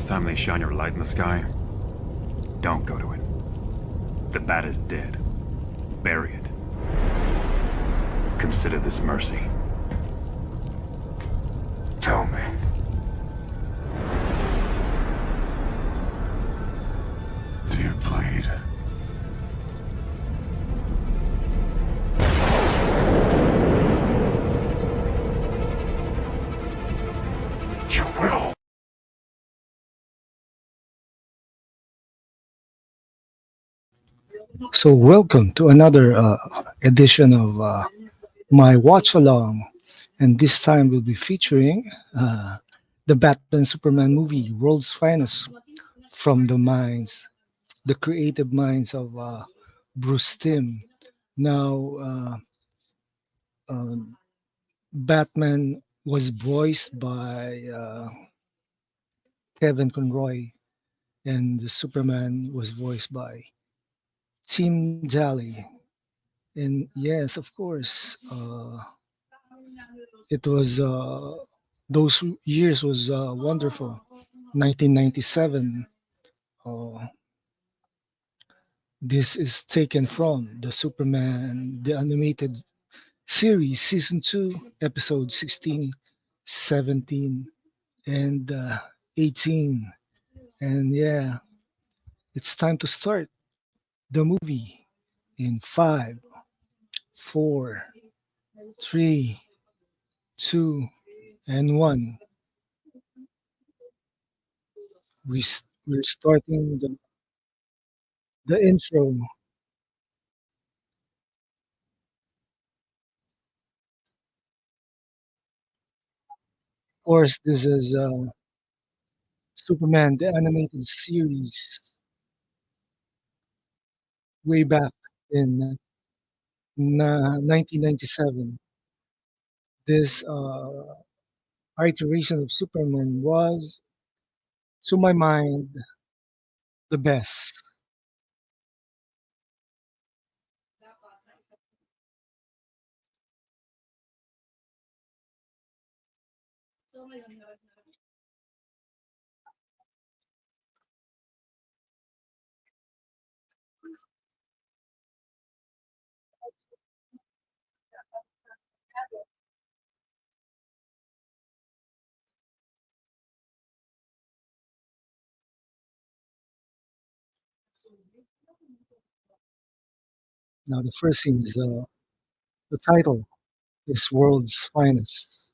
next time they shine your light in the sky, don't go to it. The bat is dead. Bury it. Consider this mercy. Tell me. Do you bleed? You will. So, welcome to another edition of my watch along. And this time we'll be featuring the Batman Superman movie, World's Finest, from the creative minds of Bruce Timm. Now, um, Batman was voiced by Kevin Conroy, and the Superman was voiced by Tim Daly. And yes, of course, it was those years was wonderful. 1997. Uh, this is taken from the Superman the animated series season 2 episode 16, 17, and 18. And yeah, it's time to start the movie in 5, 4, 3, 2, and 1. We're starting the intro. Of course, this is Superman, the animated series, way back in 1997. This iteration of Superman was, to my mind, the best. Now, the first scene is the title is World's Finest.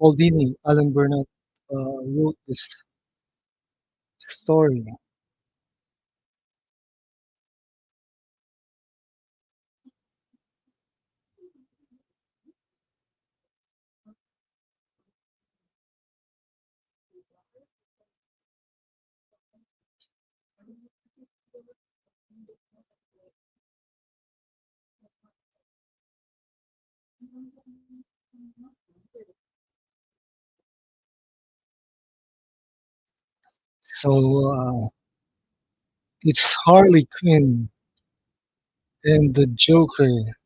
Paul Dini, Alan Burnett wrote this story. So it's Harley Quinn and the Joker.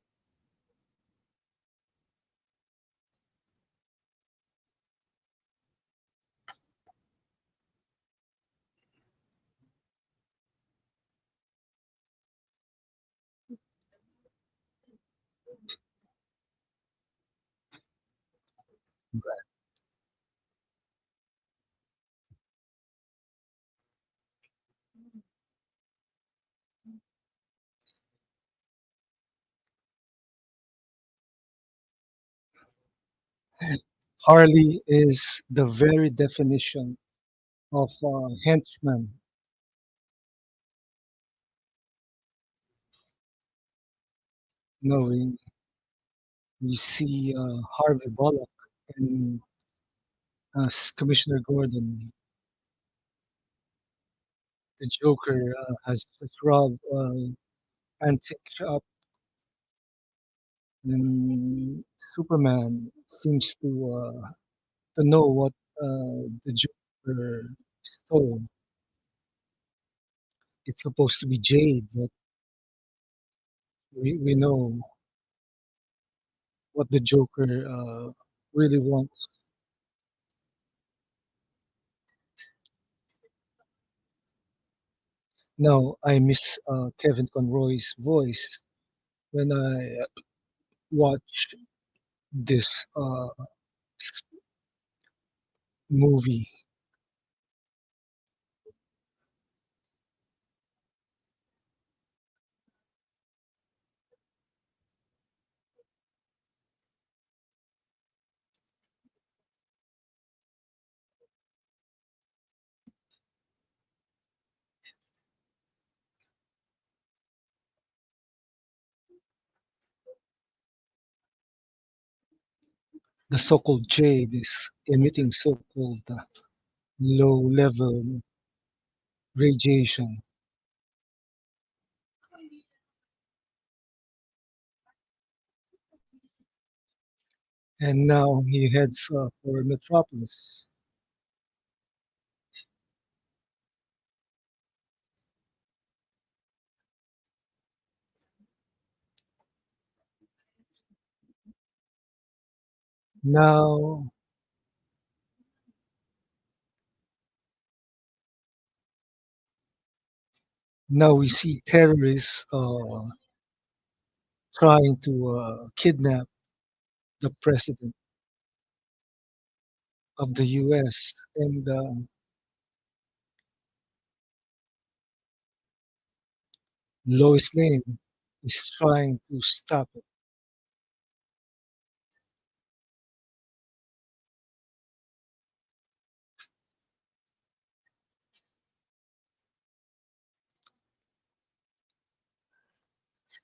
Harley is the very definition of henchman. You know, we see Harvey Bullock and Commissioner Gordon. The Joker has just robbed antique shop, and Superman seems to know what the Joker stole. It's supposed to be jade, but we know what the Joker really wants. Now I miss Kevin Conroy's voice when I watch this s- movie. The so-called jade is emitting so-called low-level radiation, and now he heads for Metropolis. Now, now we see terrorists trying to kidnap the president of the U.S. and Lois Lane is trying to stop it.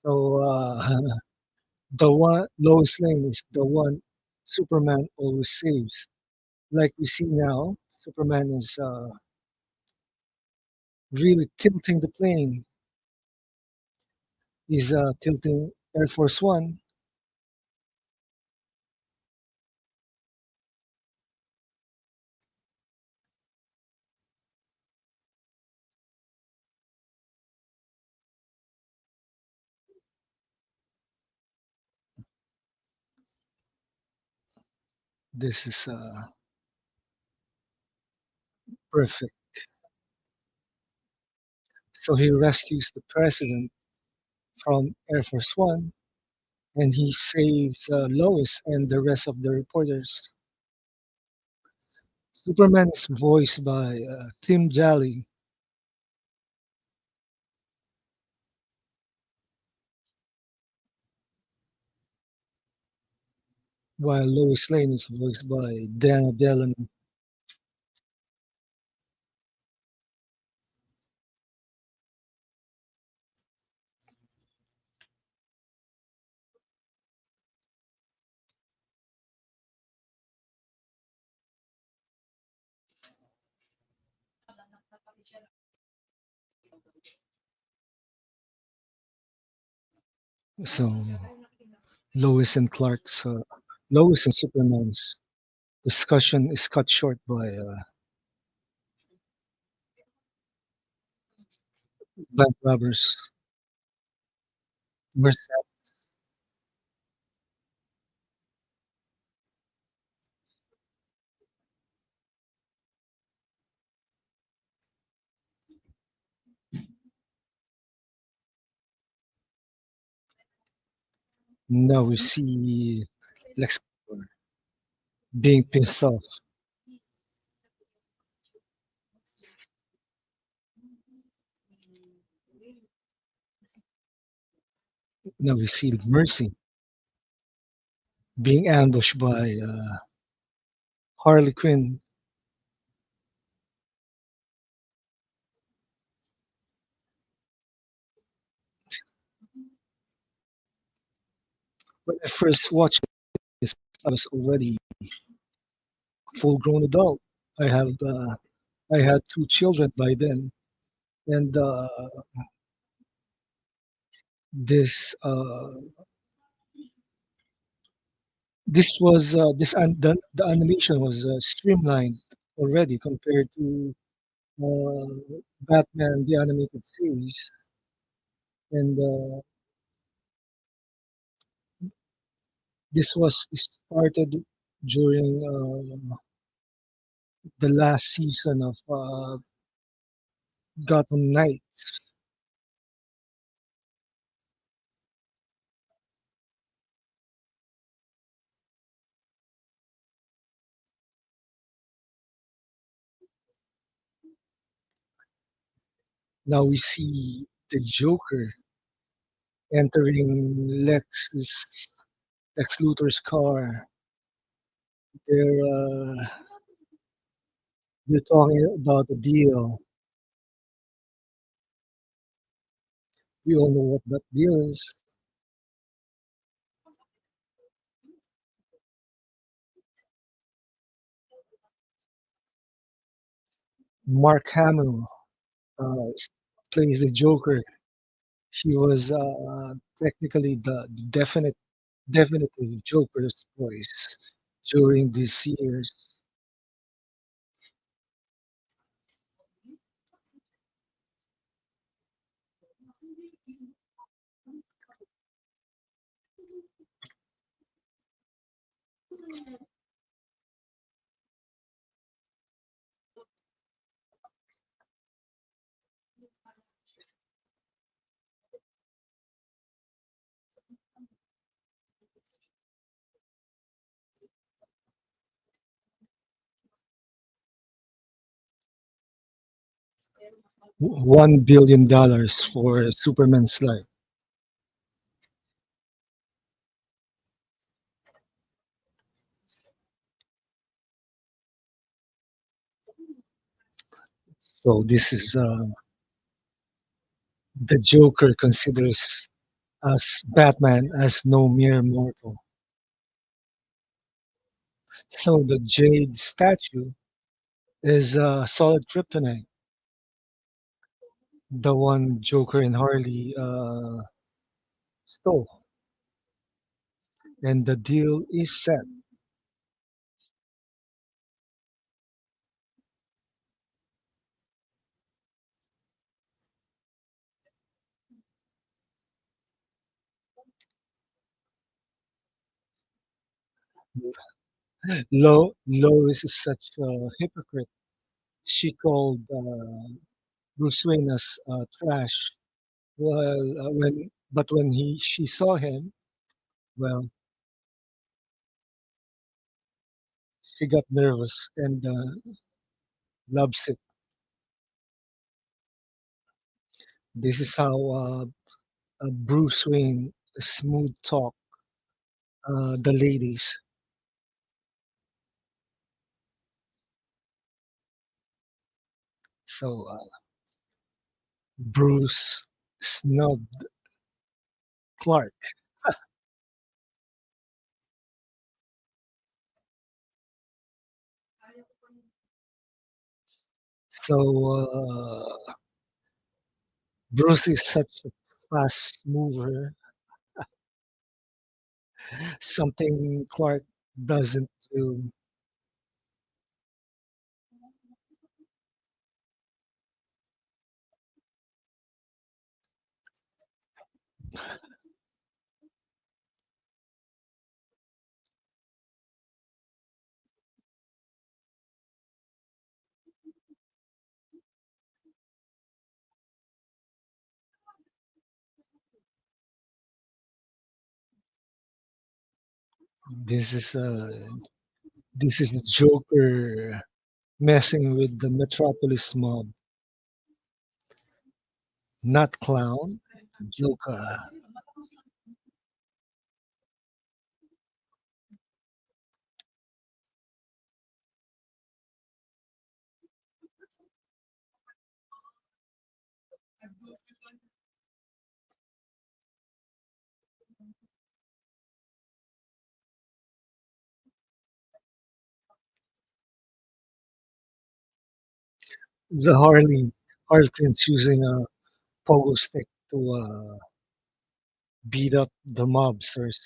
So the one Lois Lane is the one Superman always saves. Like we see now, Superman is really tilting the plane. He's tilting Air Force One, this is perfect. So he rescues the president from Air Force One, and he saves Lois and the rest of the reporters. Superman is voiced by Tim Jolly, while Lois Lane is voiced by Dana Delany. So Lois and Superman's discussion is cut short by bank robbers. Now we see Lex Luthor being pissed off. Now we see Mercy being ambushed by Harley Quinn. When I first watched this, I was already a full-grown adult. I have I had two children by then, and this this was the animation was streamlined already compared to Batman the animated series, and this was started during the last season of Gotham Knights. Now we see the Joker entering Lex Luthor's car. They're uh, they're talking about the deal. We all know what that deal is. Mark Hamill uh, s- plays the Joker. He was technically the definitive Joker's voice during these years. 1 billion dollars for Superman's life. So this is the Joker considers us Batman as no mere mortal. So the Jade statue is solid kryptonite, the one Joker and Harley stole, and the deal is set. Lois is such a hypocrite. She called Bruce Wayne as trash. When she saw him, well, she got nervous and loves it. This is how Bruce Wayne smooth talk the ladies. So Bruce snubbed Clark. So Bruce is such a fast mover, something Clark doesn't do. This is this is the Joker messing with the Metropolis mob, not clown. Joker. The Harlequin's using a pogo stick to beat up the mobsters,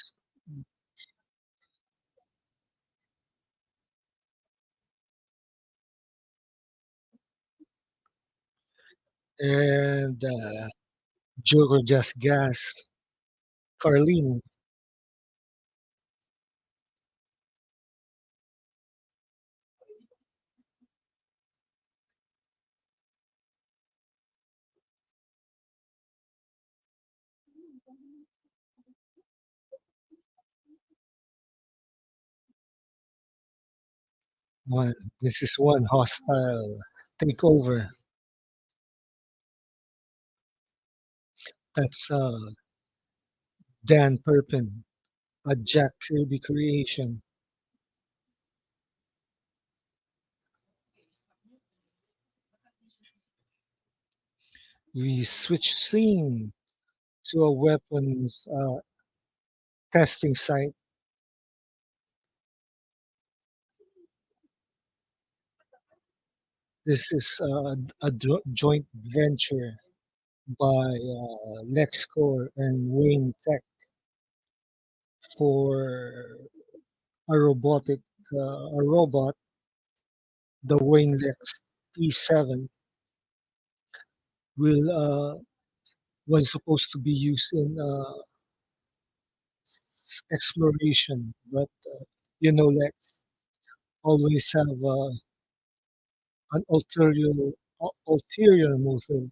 and Joker just gas Carlene. One, this is one hostile takeover. That's Dan Perpin, a Jack Kirby creation. We switch scene to a weapons testing site. This is a joint venture by LexCorp and Wayne Tech for a a robot, the Wayne Lex T7, will was supposed to be used in exploration, but Lex always have an ulterior motive.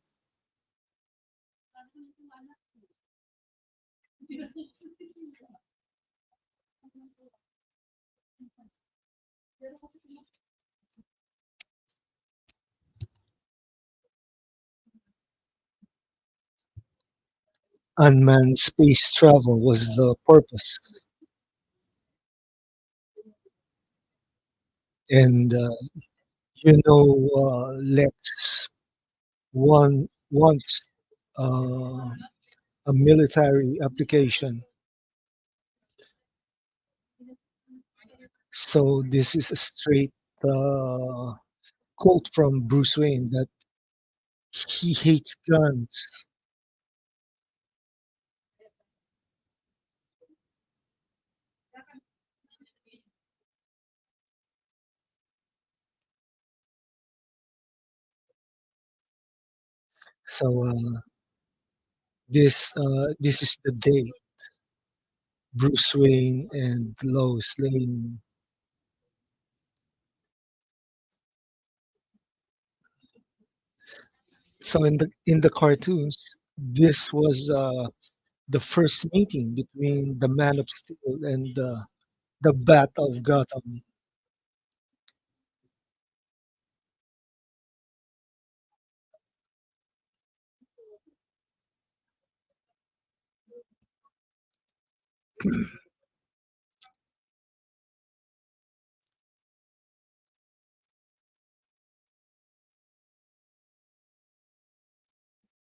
Unmanned space travel was the purpose, and Lex wants uh, a military application. So this is a straight uh, quote from Bruce Wayne that he hates guns. So this is the day Bruce Wayne and Lois Lane. So in the cartoons, this was the first meeting between the Man of Steel and the Bat of Gotham.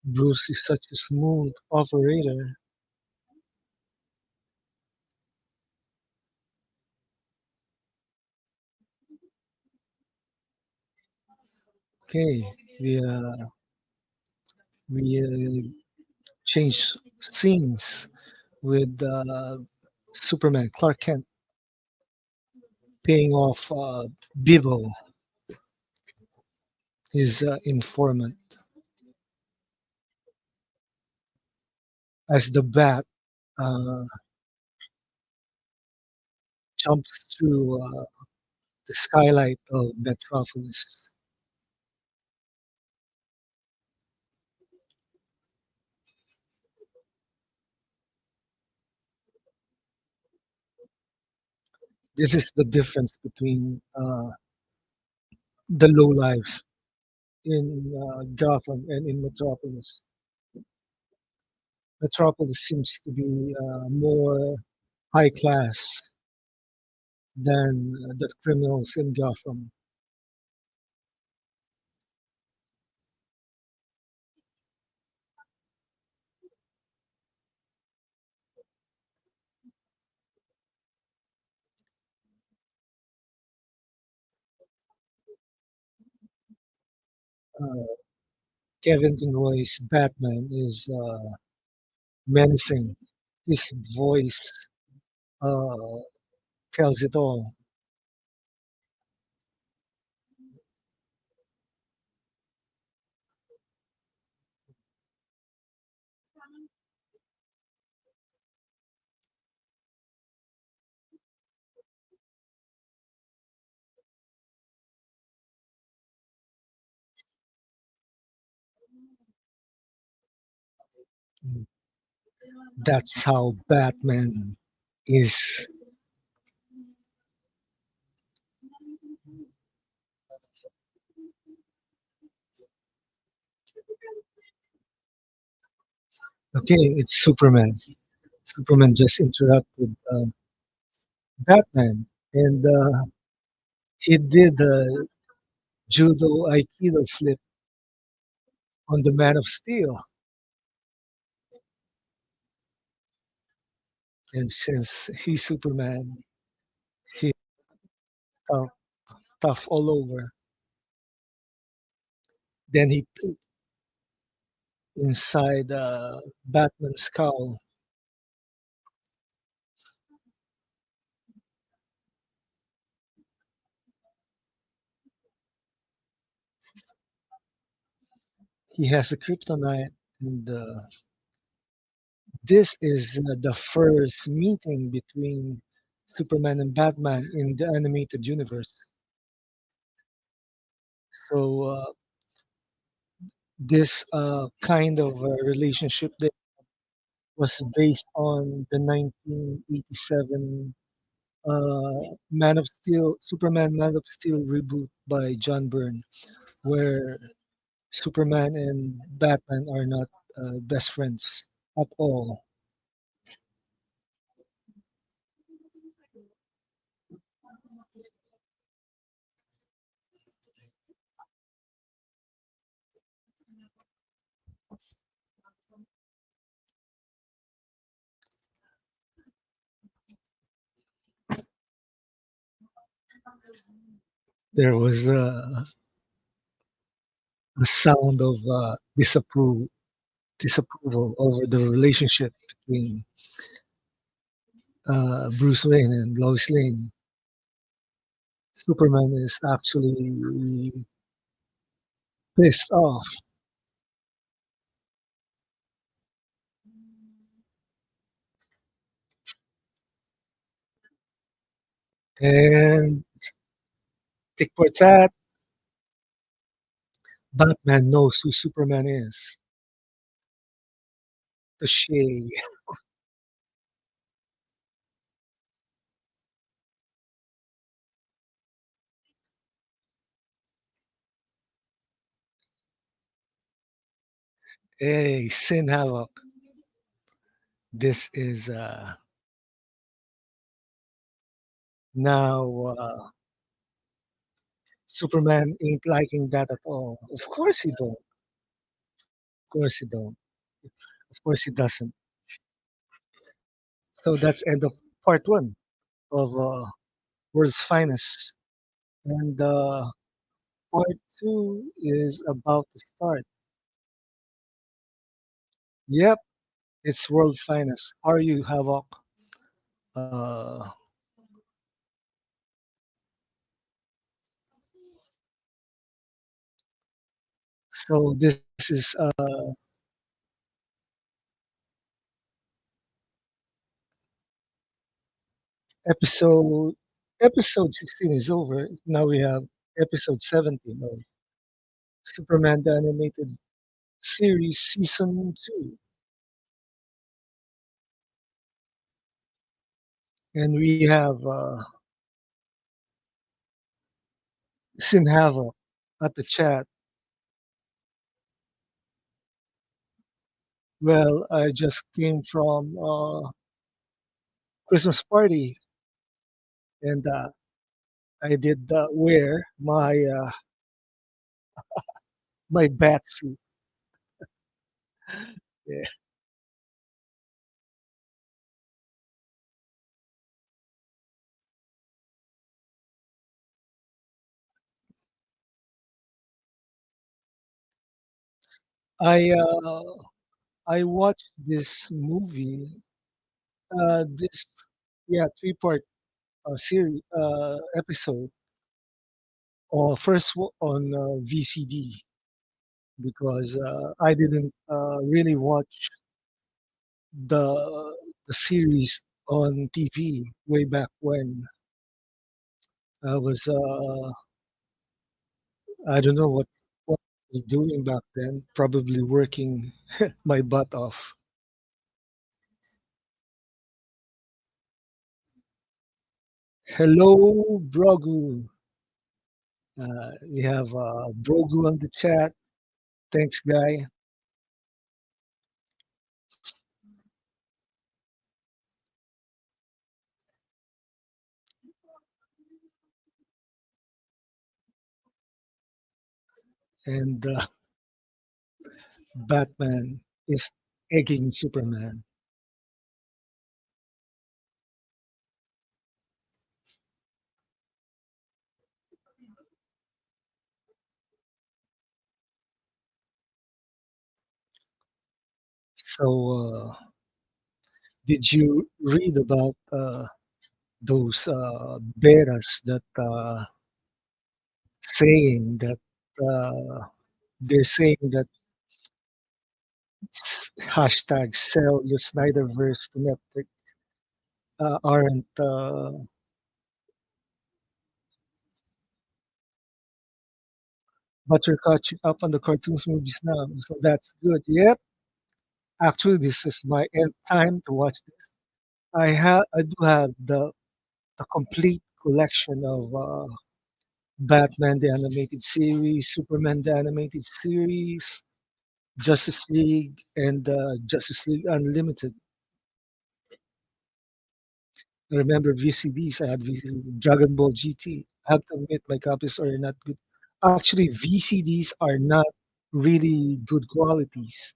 Bruce is such a smooth operator. Okay, we uh, we change scenes with Superman Clark Kent paying off Bibo, his informant, as the Bat uh, jumps through the skylight of Metropolis. This is the difference between the low lives in Gotham and in Metropolis. Metropolis seems to be more high class than the criminals in Gotham. Uh, Kevin Conroy's Batman is menacing. His voice uh, tells it all. That's how Batman is. Okay, it's Superman. Superman just interrupted Batman, and he did a judo aikido flip on the Man of Steel. And since he's Superman, he's tough, tough all over. Then he peeked inside Batman's cowl. He has a kryptonite, and this is the first meeting between Superman and Batman in the animated universe. So this kind of relationship that was based on the 1987 Man of Steel, Superman Man of Steel reboot by John Byrne, where Superman and Batman are not best friends at all. There was a sound of disapproval over the relationship between Bruce Wayne and Lois Lane. Superman is actually pissed off, and tick for tat, Batman knows who Superman is. The Shay. Hey, Sin Havoc. This is now Superman ain't liking that at all. Of course he don't. Of course he don't. Of course he doesn't. So that's end of part one of World's Finest, and part two is about to start. Yep, it's World Finest. Are you Havoc? Uh, so this is episode episode 16 is over. Now we have episode 17 of Superman the Animated Series Season 2. And we have Sin Havoc at the chat. Well, I just came from Christmas party, and I did wear my bat suit. Yeah. I I watched this movie. This three-part series episode. On VCD because I didn't really watch the series on TV way back when I was I don't know what I was doing back then. Probably working my butt off. Hello, Brogu. We have Brogu on the chat. Thanks, guy. and Batman is egging Superman. So, did you read about those betas that saying that uh, they're saying that hashtag sell your Snyderverse to Netflix aren't but you're catching up on the cartoons movies now, so that's good. Yep, actually, this is my end time to watch this. I do have the complete collection of Batman the animated series, Superman the animated series, Justice League, and Justice League Unlimited. I remember VCDs. I had VCD, Dragon Ball GT. I have to admit, my copies are not good. Actually, VCDs are not really good qualities.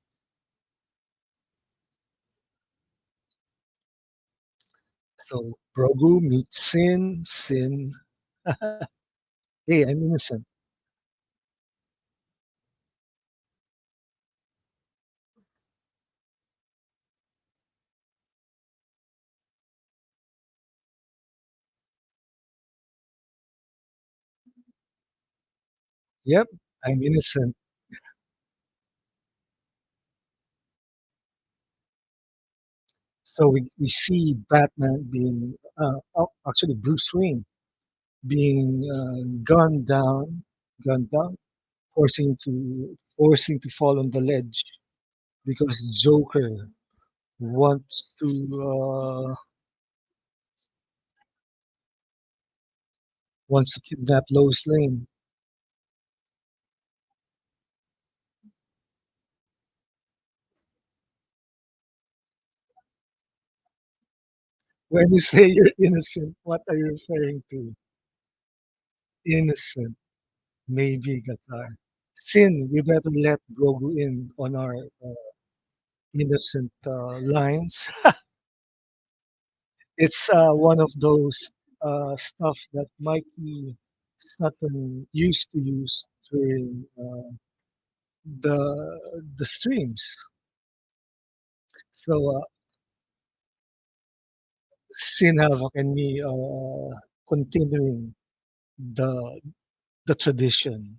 So, Grogu meets Sin. Sin, hey, I'm innocent. Yep, I'm innocent. So we see Batman being, actually Bruce Wayne being gunned down, forcing to fall on the ledge because Joker wants to kidnap Lois Lane. When you say you're innocent, what are you referring to? Innocent, maybe Qatar. Sin, we better let Grogu in on our innocent lines. It's one of those stuff that Mikey Sutton used to use during the streams. So Sin Havoc and me continuing the the tradition.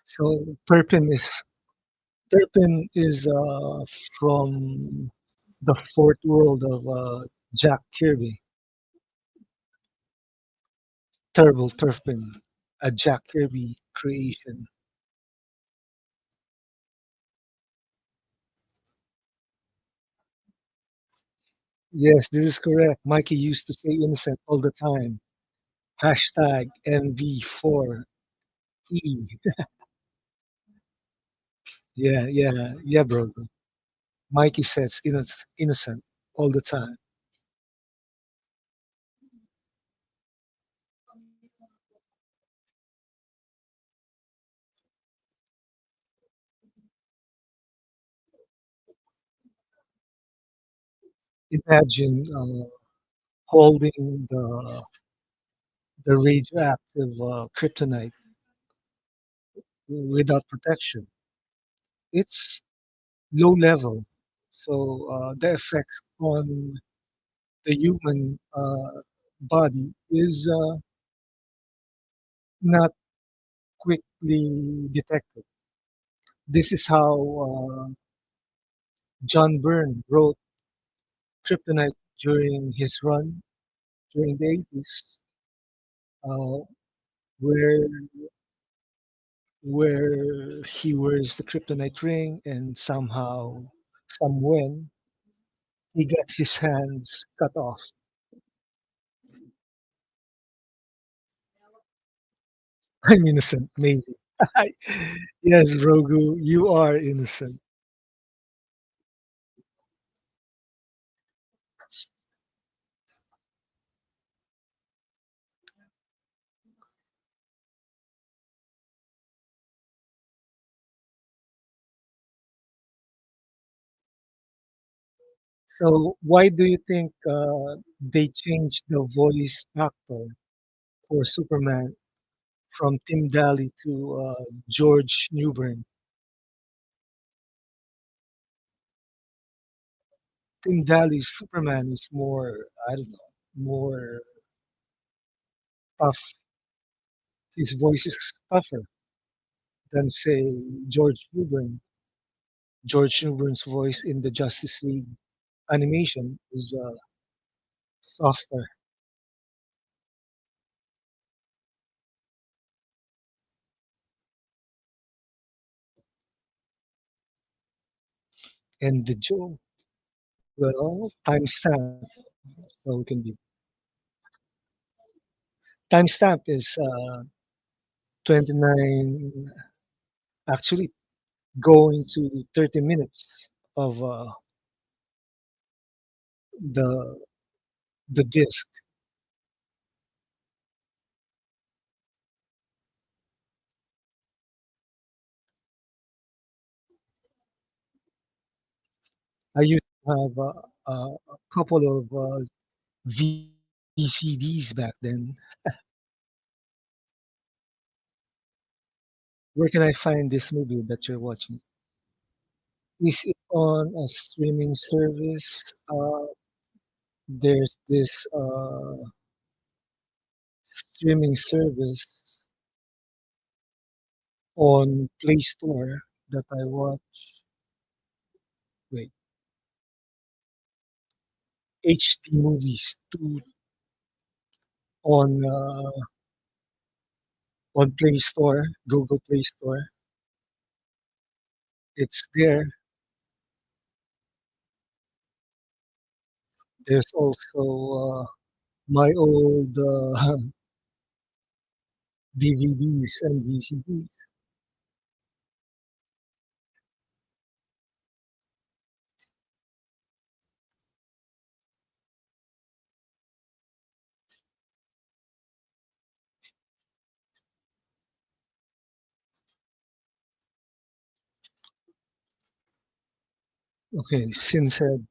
So Turpin is from the fourth world of Jack Kirby. Terrible Turpin, a Jack Kirby creation. Yes, this is correct. Mikey used to say innocent all the time. Hashtag MV4E. Yeah, yeah, yeah, bro. Mikey says innocent all the time. Imagine holding the radioactive kryptonite without protection. It's low level, so the effects on the human body is not quickly detected. This is how John Byrne wrote Kryptonite during his run during the 80s, uh, where he wears the Kryptonite ring and somehow, somewhen, he got his hands cut off. I'm innocent, maybe. Yes, Grogu, you are innocent. So, why do you think they changed the voice actor for Superman from Tim Daly to George Newbern? Tim Daly's Superman is more, I don't know, more tough. His voice is tougher than, say, George Newbern. George Newbern's voice in the Justice League animation is softer. And the Joe, well, timestamp. So it can be timestamp is 29, actually going to 30 minutes of the the disc. I used to have a couple of VCDs back then. Where can I find this movie that you're watching? Is it on a streaming service? There's this streaming service on Play Store that I watch. Wait, HD movies two on Play Store, Google Play Store. It's there. There's also my old DVDs and VCDs. Okay, Sin said,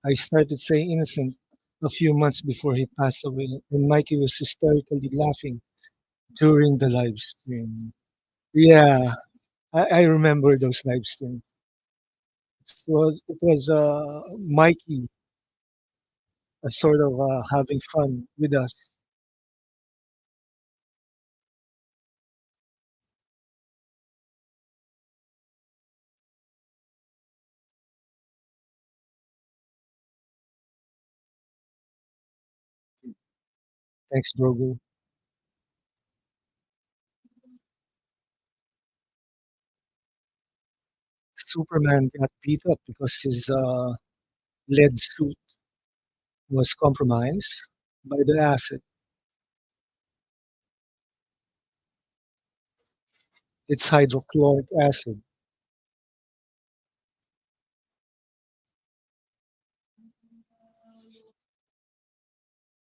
I started saying innocent a few months before he passed away, and Mikey was hysterically laughing during the live stream. Yeah, I remember those live streams. It was Mikey sort of having fun with us. Thanks, Brogu. Superman got beat up because his lead suit was compromised by the acid. It's hydrochloric acid.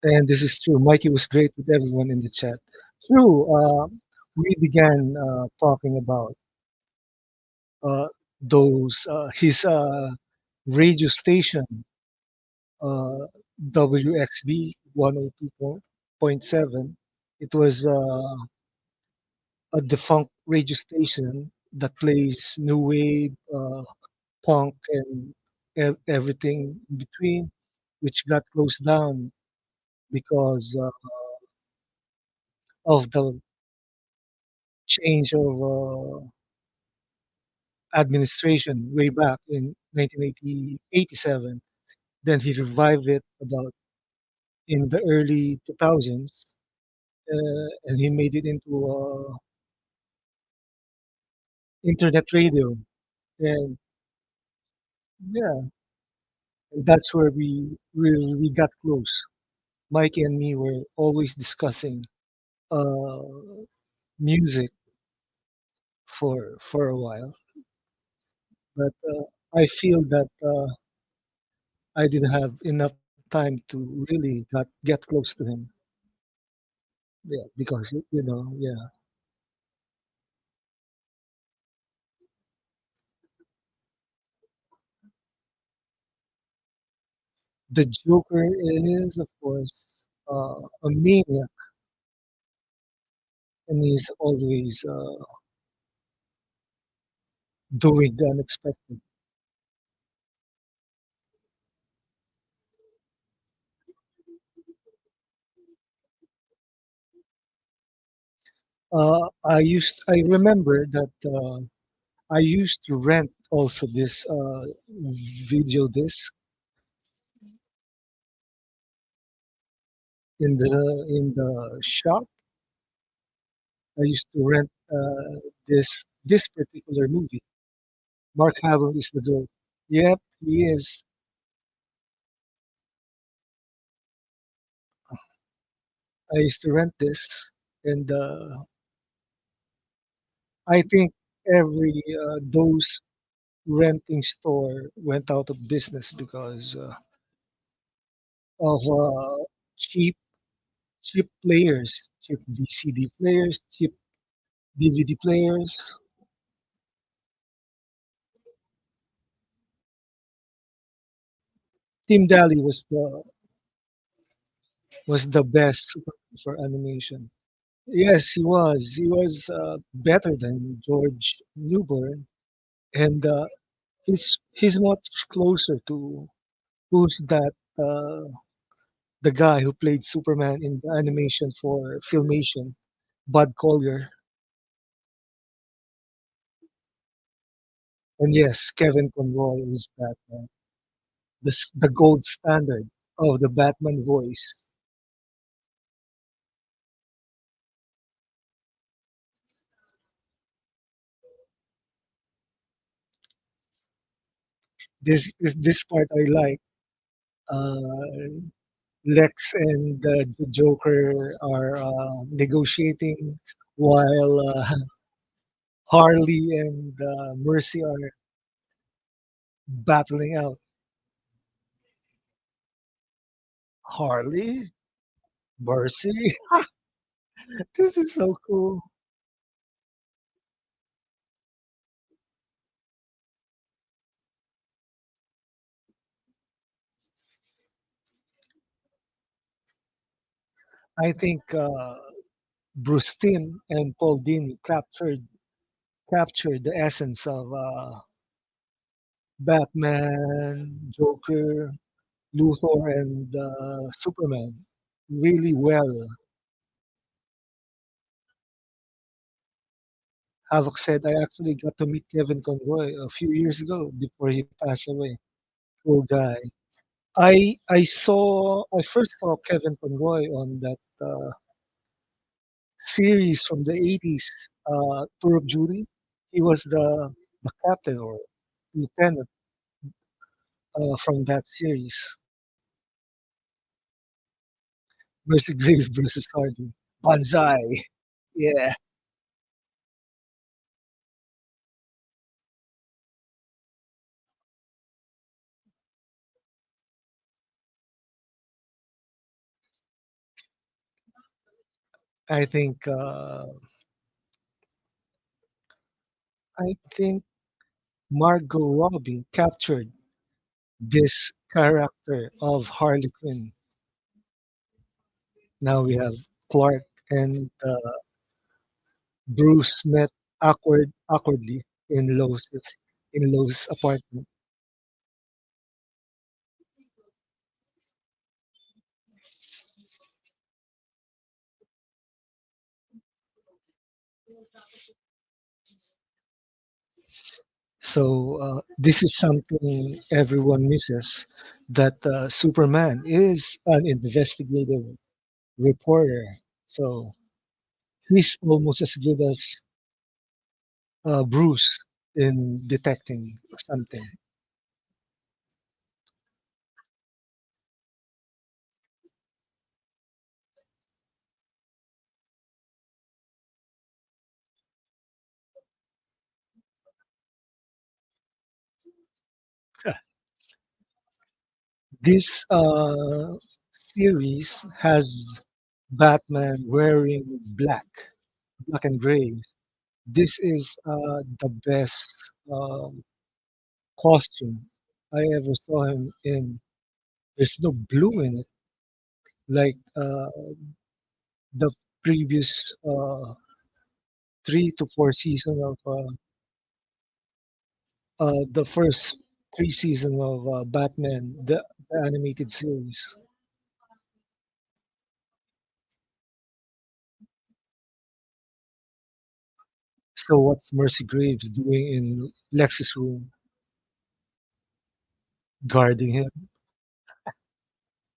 And this is true. Mikey was great with everyone in the chat. True. We began talking about uh, those his radio station, uh, WXB 102.7. It was a defunct radio station that plays new wave, punk, and everything in between, which got closed down because of the change of administration way back in 1987. Then he revived it about in the early 2000s, and he made it into internet radio. And yeah, and that's where we got close. Mikey and me were always discussing uh, music for a while, but I feel that I didn't have enough time to really get close to him. Yeah, because yeah, the Joker is of course a maniac, and he's always doing the unexpected. I remember that I used to rent also this video disc in the shop. I used to rent this particular movie. Mark Hamill is the goat. Yep, he is. I used to rent this, and I think every those renting store went out of business because of cheap cheap players, cheap VCD players, cheap DVD players. Tim Daly was the best for animation. Yes, he was. He was better than George Newbern, and he's much closer to who's that the guy who played Superman in the animation for Filmation, Bud Collyer, and yes, Kevin Conroy is that the gold standard of the Batman voice. This part I like. Uh, Lex and the Joker are negotiating while Harley and Mercy are battling out. Harley, Mercy, this is so cool. I think Bruce Timm and Paul Dini captured the essence of Batman, Joker, Luthor, and Superman really well. Havoc said, I actually got to meet Kevin Conroy a few years ago before he passed away. Poor guy. I first saw Kevin Conroy on that series from the 80s, Tour of Duty. He was the captain or lieutenant from that series. Mercy Graves versus Hardy. Banzai. Yeah, I think uh, I think Margot Robbie captured this character of Harley Quinn. Now we have Clark and Bruce met awkwardly in Lois' apartment. So this is something everyone misses. That Superman is an investigative reporter. So he's almost as good as Bruce in detecting something. This series has Batman wearing black and gray. This is the best costume I ever saw him in. There's no blue in it, like the previous 3 to 4 season of the first 3 season of Batman, the animated series. So what's Mercy Graves doing in Lex's room, guarding him?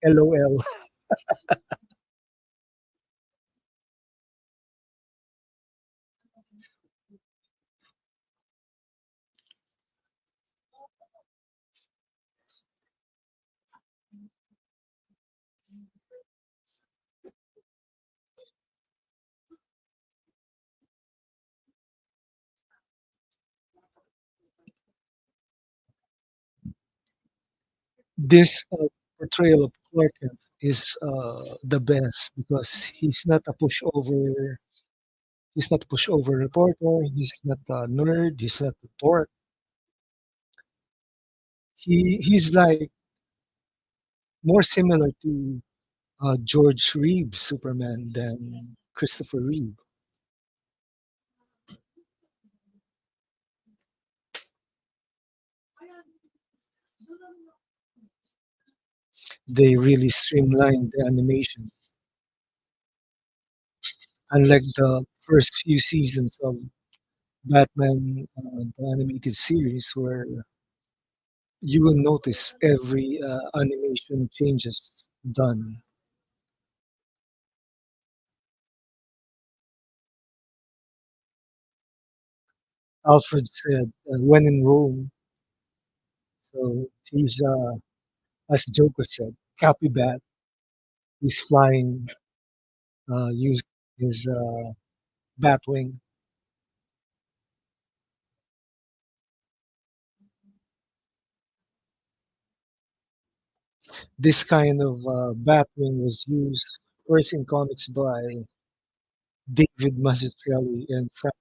LOL. This portrayal of Clark Kent is the best because He's not a pushover reporter. He's not a nerd. He's not a dork. He's like more similar to George Reeves Superman than Christopher Reeve. They really streamlined the animation, unlike the first few seasons of Batman, the animated series, where you will notice every animation changes done. Alfred said, "When in Rome," so he's as Joker said, copy bat. He's flying, use his Batwing. This kind of Batwing was used first in comics by David Mazzucchelli and Frank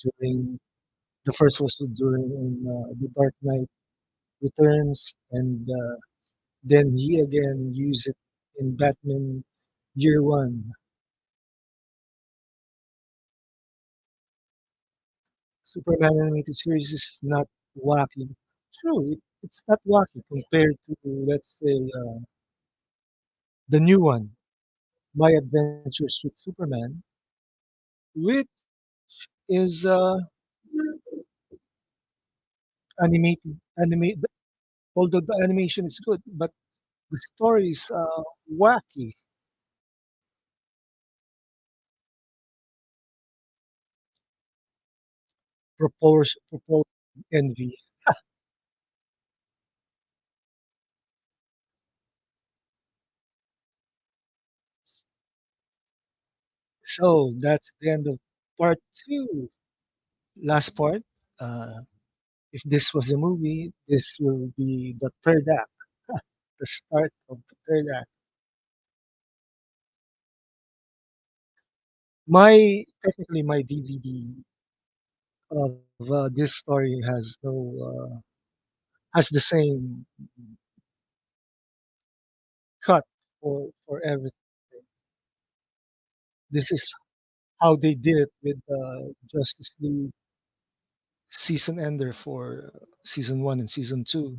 during the first was during the Dark Knight Returns, and then he again used it in Batman Year One. Superman animated series is not wacky. True, it's not wacky compared to, let's say, the new one, My Adventures with Superman, which is animated. Although the animation is good, but the story is wacky. Propulsion envy. So that's the end of part two. Last part. Uh, if this was a movie, this will be the third act, the start of the third act. My DVD of this story has no has the same cut for everything. This is how they did it with Justice League season ender for season one and season two.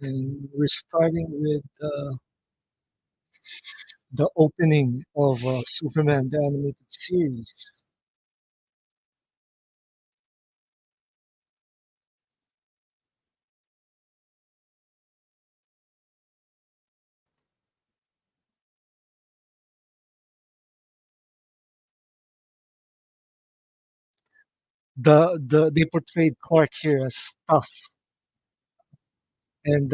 And we're starting with the opening of Superman the animated series. They portrayed Clark here as tough, and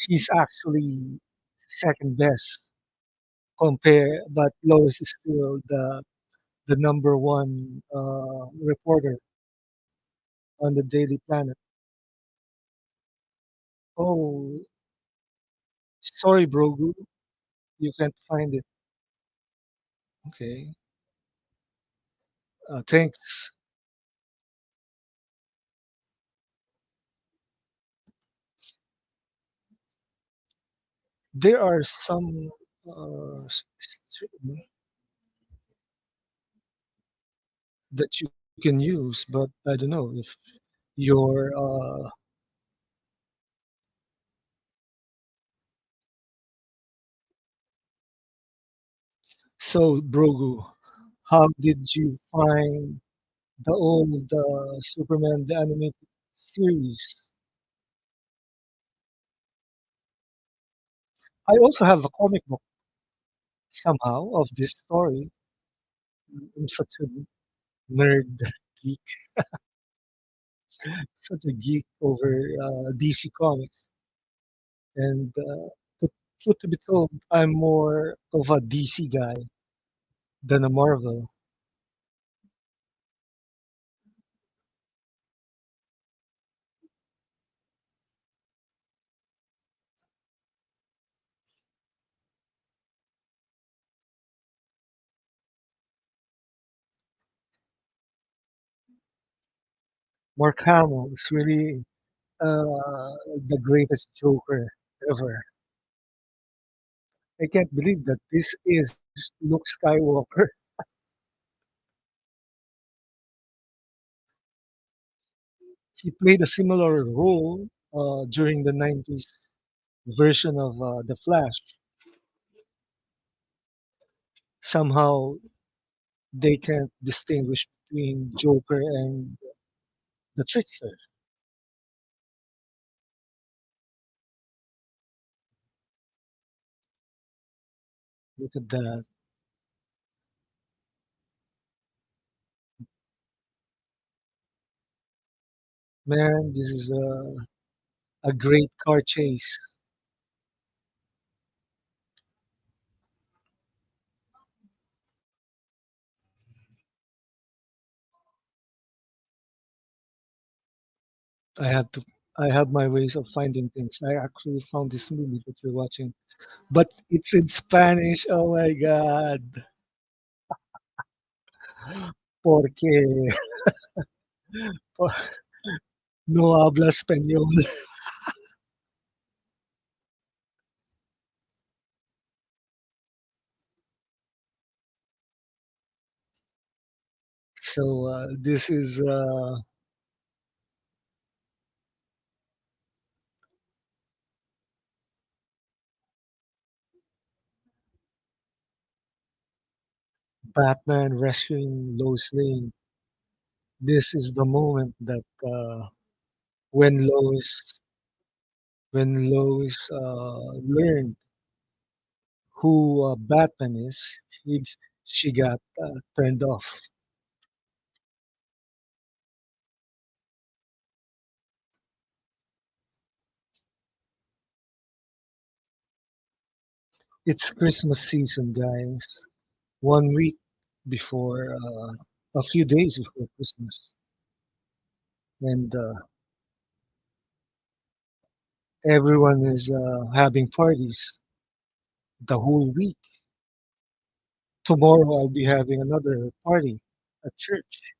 he's actually second best compare, but Lois is still the number one reporter on the Daily Planet. Oh, sorry, Brogu, you can't find it. Okay, thanks. There are some that you can use, but I don't know if your so Brogu, how did you find the old Superman the animated series? I also have a comic book somehow of this story. I'm such a nerd geek, such a geek over DC Comics. And truth to be told, I'm more of a DC guy than a Marvel. Mark Hamill is really the greatest Joker ever. I can't believe that this is Luke Skywalker. He played a similar role during the 90s version of The Flash. Somehow they can't distinguish between Joker and the Trickster. Look at that. Man, this is a great car chase. I have to I have my ways of finding things. I actually found this movie that you're watching, but it's in Spanish. Oh my god. Porque no habla español. So this is Batman rescuing Lois Lane. This is the moment that when Lois learned who Batman is, he, she got turned off. It's Christmas season, guys. 1 week before, a few days before Christmas, and everyone is having parties the whole week. Tomorrow I'll be having another party at church.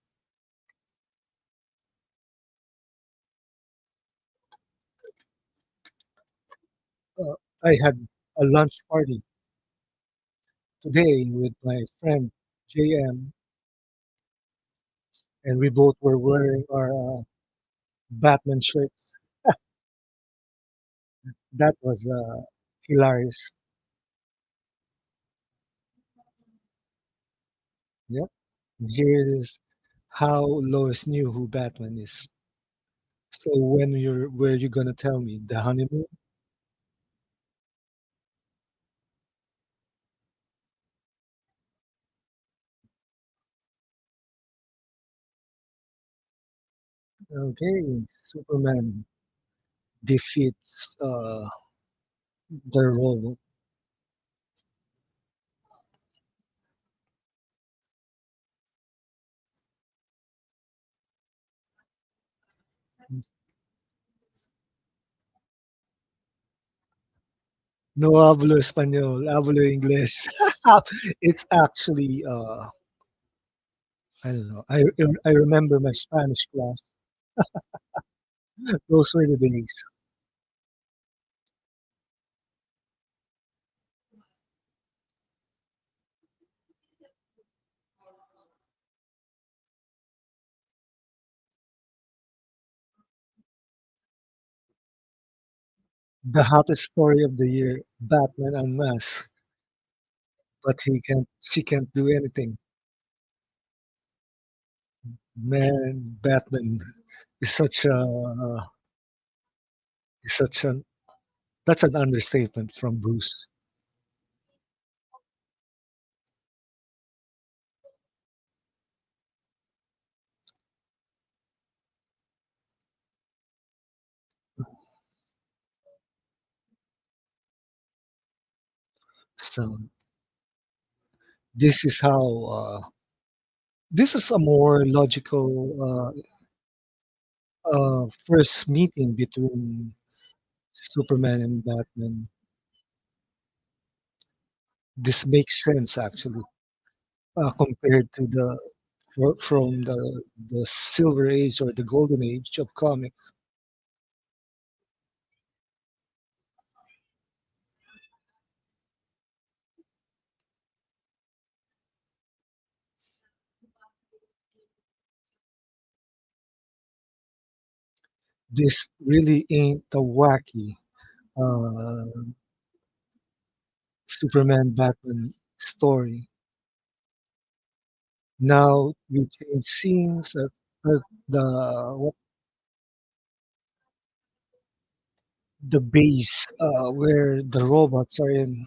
Uh, I had a lunch party today with my friend JM, and we both were wearing our Batman shirts. That was hilarious. Yep. And here it is how Lois knew who Batman is. So when you're where you gonna tell me the honeymoon? Okay, Superman defeats the robot. No hablo español, hablo inglés. It's actually, I don't know. I remember my Spanish class. Those were the days. The hottest story of the year, Batman Unmasked, but she can't do anything. Man, Batman is such an that's an understatement from Bruce. So this is how this is a more logical first meeting between Superman and Batman. This makes sense actually, compared to from the Silver Age or the Golden Age of comics. This really ain't a wacky uh, Superman Batman story. Now we change scenes at the the base where the robots are in,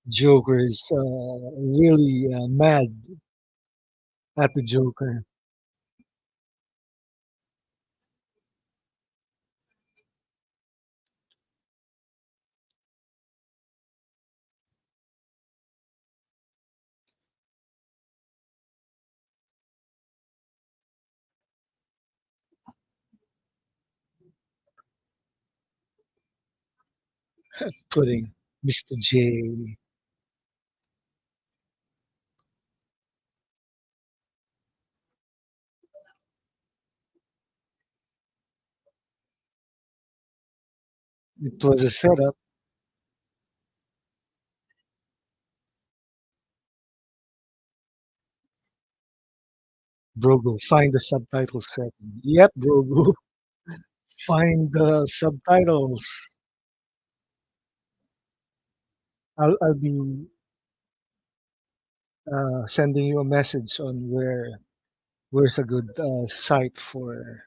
Joker is really mad at the Joker, putting Mr. J. It was a setup. Brogo, find the subtitles setting. Yep, Brogo, find the subtitles. I'll be sending you a message on where's a good site for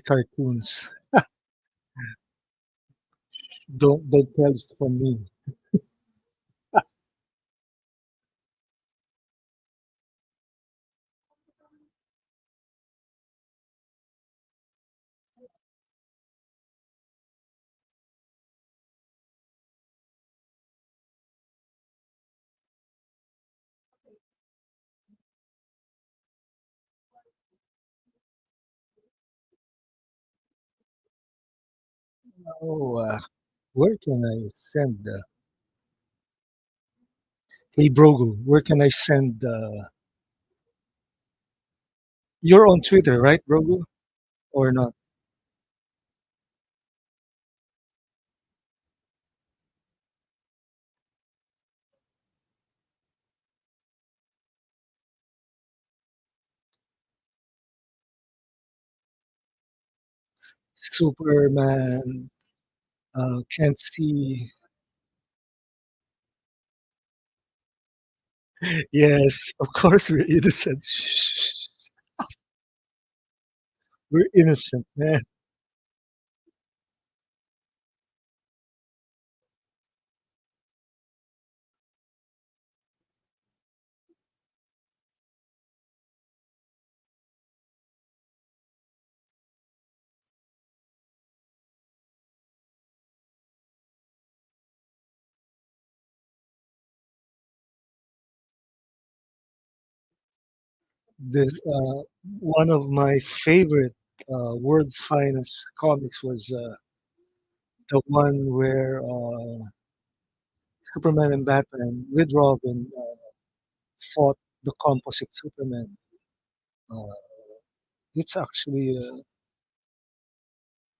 cartoons. Don't tell it's from me. Oh, where can I send? Hey, Brogo, where can I send? You're on Twitter, right, Brogo, or not? Superman can't see. Yes, of course we're innocent. Shh, we're innocent, man. This one of my favorite world's finest comics was the one where Superman and Batman with Robin fought the composite Superman. Uh, it's actually a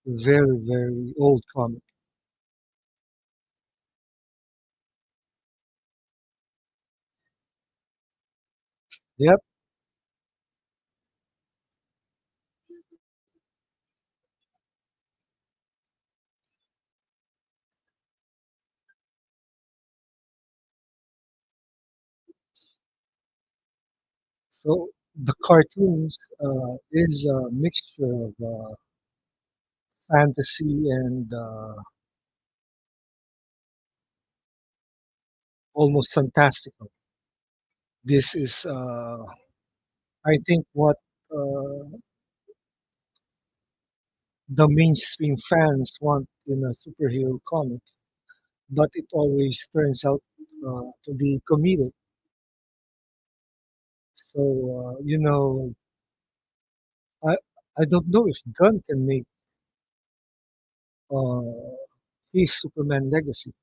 very, very old comic. Yep. So the cartoons is a mixture of fantasy and almost fantastical. This is, I think, what uh, the mainstream fans want in a superhero comic, but it always turns out to be comedic. So, I I don't know if Gunn can make uh, his Superman legacy.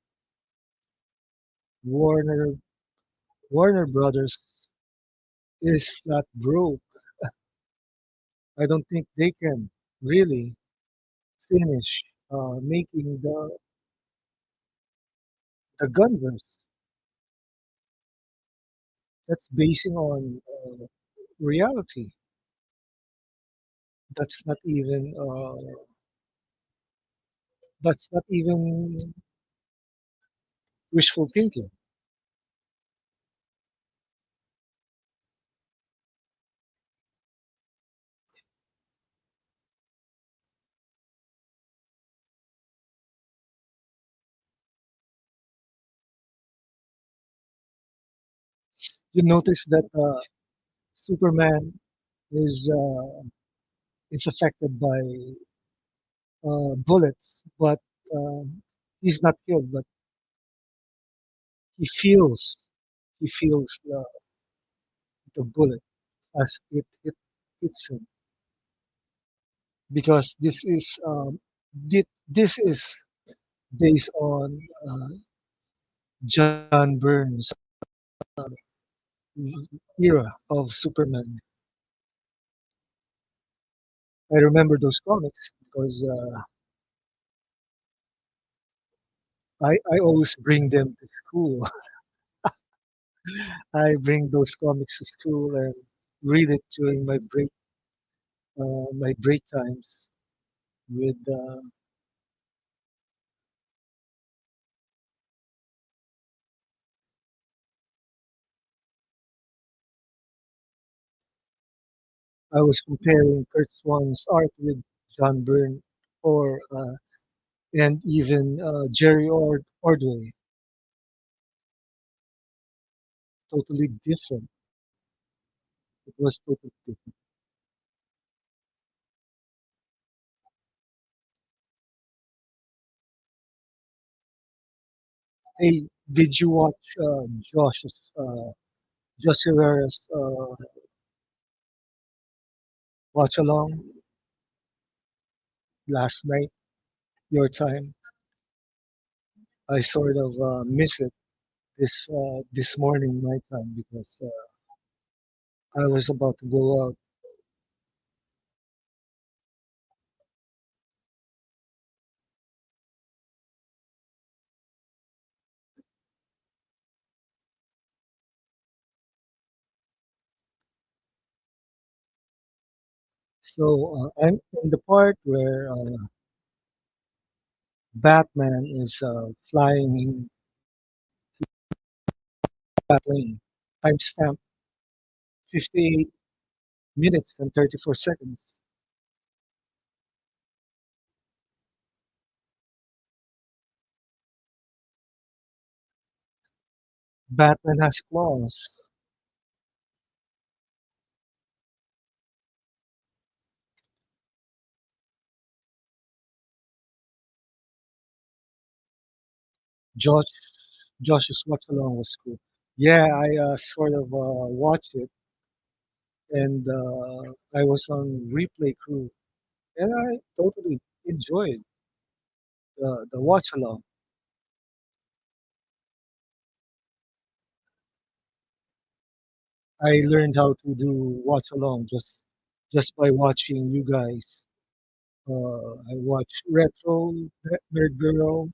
Warner Warner Brothers is flat broke. I don't think they can really finish making the Gunverse. That's basing on reality. That's not even that's not even wishful thinking. You notice that Superman is affected by bullets, but he's not killed, but he feels the bullet as it hits him because this is based on John Burns' era of Superman. I remember those comics because I always bring them to school. I bring those comics to school and read it during my break times. With I was comparing Kurt Swan's art with John Byrne or and even Jerry Ordway. Totally different. It was totally different. Hey, did you watch Josh Herrera's watch along last night? Your time. I sort of miss it this morning my time because I was about to go out. So I'm in the part where Batman is flying in that lane. Timestamp 58 minutes and 34 seconds. Batman has claws. Josh Josh's watch along was cool. Yeah, I sort of watched it and I was on replay crew, and I totally enjoyed the watch along. I learned how to do watch along just by watching you guys. I watch Retro, Nerd Girl,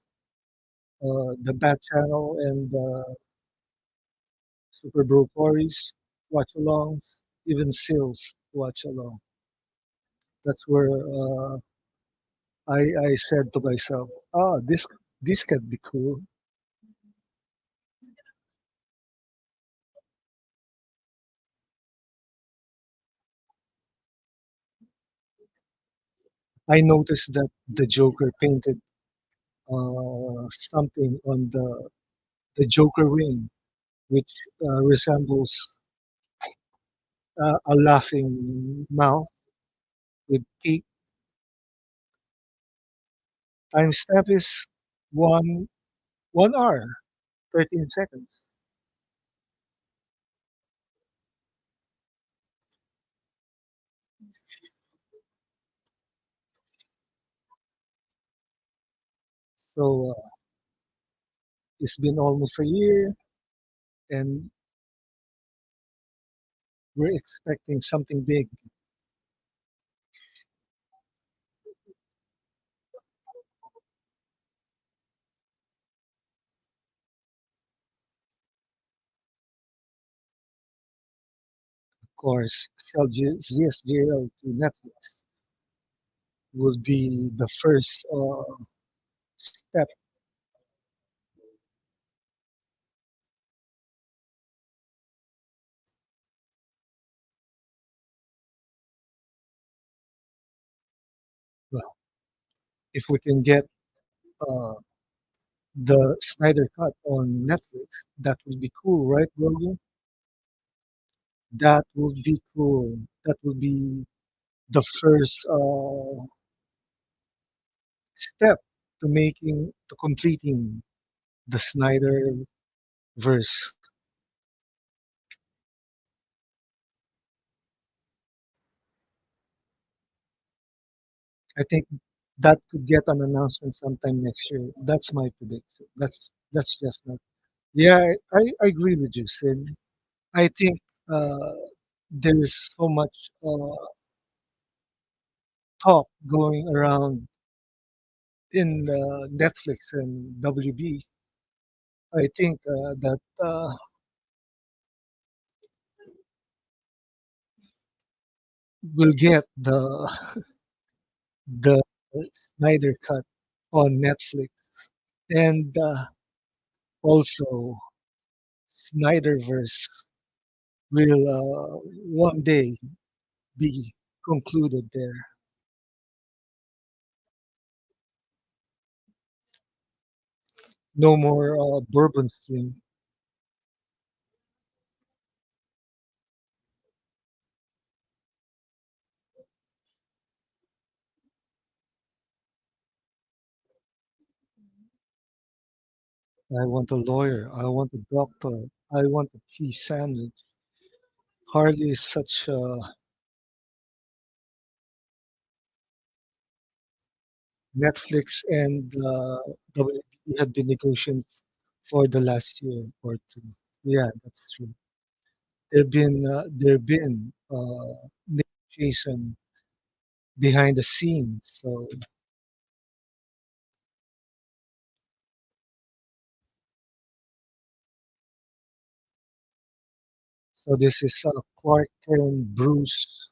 the Bat Channel, and Super Bro Corey's watch alongs, even Sales watch along. That's where I said to myself, "Ah, this can be cool." I noticed that the Joker painted something on the Joker wing, which resembles a laughing mouth with teeth. Timestamp is one hour, 13 seconds. So it's been almost a year, and we're expecting something big. Of course, sell ZSJL to Netflix will be the first step. Well, if we can get uh, the Snyder Cut on Netflix, that would be cool, right, Rogan? That would be cool. That would be the first step to completing the Snyder verse. I think that could get an announcement sometime next year. That's my prediction. That's just my yeah. I agree with you, Sid. I think uh, there is so much talk going around in Netflix and WB. I think that we'll get the Snyder Cut on Netflix, and also Snyderverse will one day be concluded there. No more Bourbon Stream. I want a lawyer. I want a doctor. I want a cheese sandwich. Harley is such Netflix and WB have been negotiating for the last year or two. Yeah, that's true. There been negotiation behind the scenes. So this is Clark and Bruce.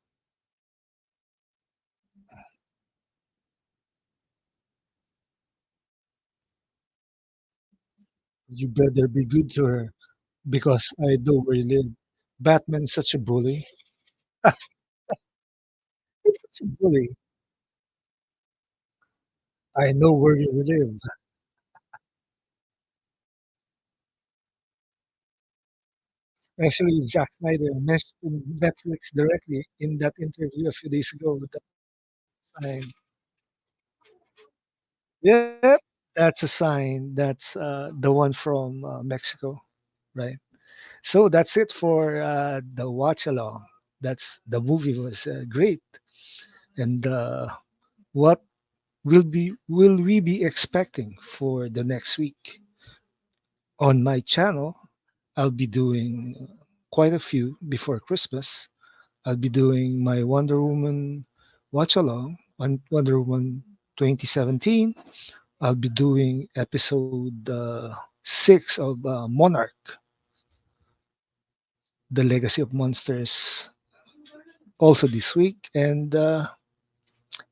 You better be good to her because I know where you live. Batman is such a bully. He's such a bully. I know where you live. Actually, Zack Snyder mentioned Netflix directly in that interview a few days ago. That's a sign. Yep, that's a sign. That's the one from Mexico, right? So that's it for the watch along. That's the movie was great. And what will we be expecting for the next week on my channel? I'll be doing quite a few before Christmas. I'll be doing my Wonder Woman watch along on Wonder Woman 2017. I'll be doing episode 6 of Monarch, The Legacy of Monsters, also this week. And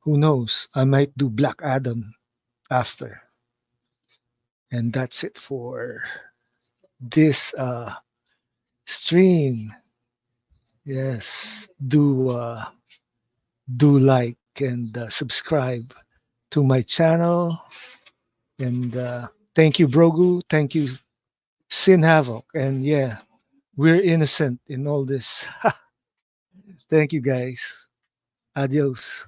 who knows, I might do Black Adam after. And that's it for this stream. Yes, do like and subscribe to my channel. And thank you, Brogu. Thank you, Sin Havoc. And yeah, we're innocent in all this. Thank you, guys. Adios.